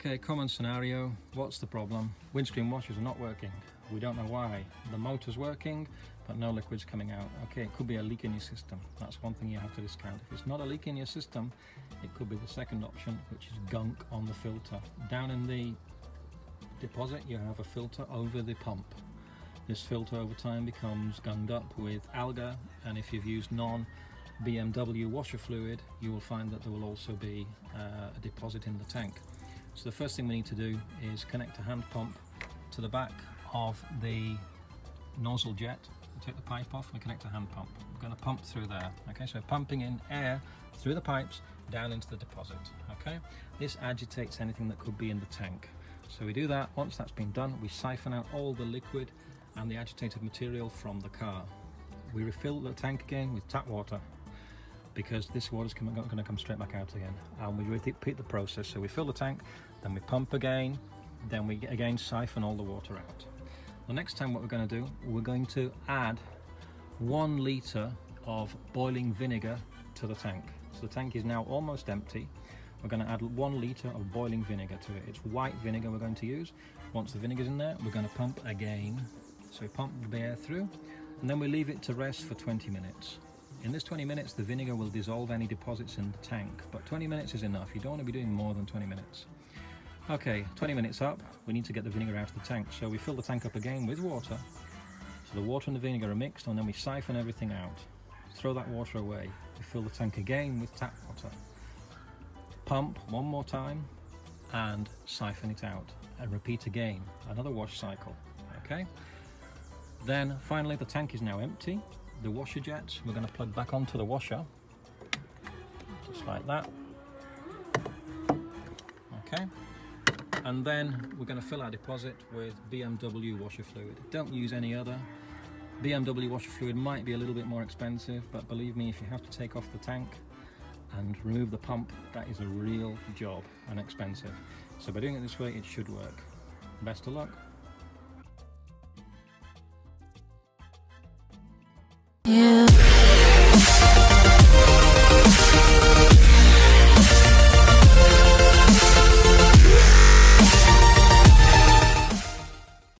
Okay, common scenario. What's the problem? Windscreen washers are not working. We don't know why. The motor's working, but no liquid's coming out. Okay, it could be a leak in your system. That's one thing you have to discount. If it's not a leak in your system, it could be the second option, which is gunk on the filter. Down in the deposit, you have a filter over the pump. This filter over time becomes gunged up with alga, and if you've used non-BMW washer fluid, you will find that there will also be a deposit in the tank. So the first thing we need to do is connect a hand pump to the back of the nozzle jet. We take the pipe off and we connect a hand pump. We're going to pump through there. Okay, so pumping in air through the pipes down into the deposit. Okay, this agitates anything that could be in the tank. So we do that. Once that's been done, we siphon out all the liquid and the agitated material from the car. We refill the tank again with tap water, because this water's going to come straight back out again, and we repeat the process. So we fill the tank, then we pump again, then we again siphon all the water out. The next time what we're going to do, we're going to add 1 litre of boiling vinegar to the tank. So the tank is now almost empty. We're going to add 1 litre of boiling vinegar to it. It's white vinegar we're going to use. Once the vinegar's in there, we're going to pump again. So we pump the air through, and then we leave it to rest for 20 minutes. In this 20 minutes, the vinegar will dissolve any deposits in the tank, but 20 minutes is enough. You don't want to be doing more than 20 minutes. Okay, 20 minutes up, we need to get the vinegar out of the tank. So we fill the tank up again with water. So the water and the vinegar are mixed, and then we siphon everything out. Throw that water away. We fill the tank again with tap water. Pump one more time and siphon it out. And repeat again, another wash cycle. Okay? Then finally the tank is now empty. The washer jets we're going to plug back onto the washer, just like that. Okay, and then we're going to fill our deposit with BMW washer fluid. Don't use any other. BMW washer fluid might be a little bit more expensive, but believe me, if you have to take off the tank and remove the pump, that is a real job and expensive. So by doing it this way, it should work. Best of luck.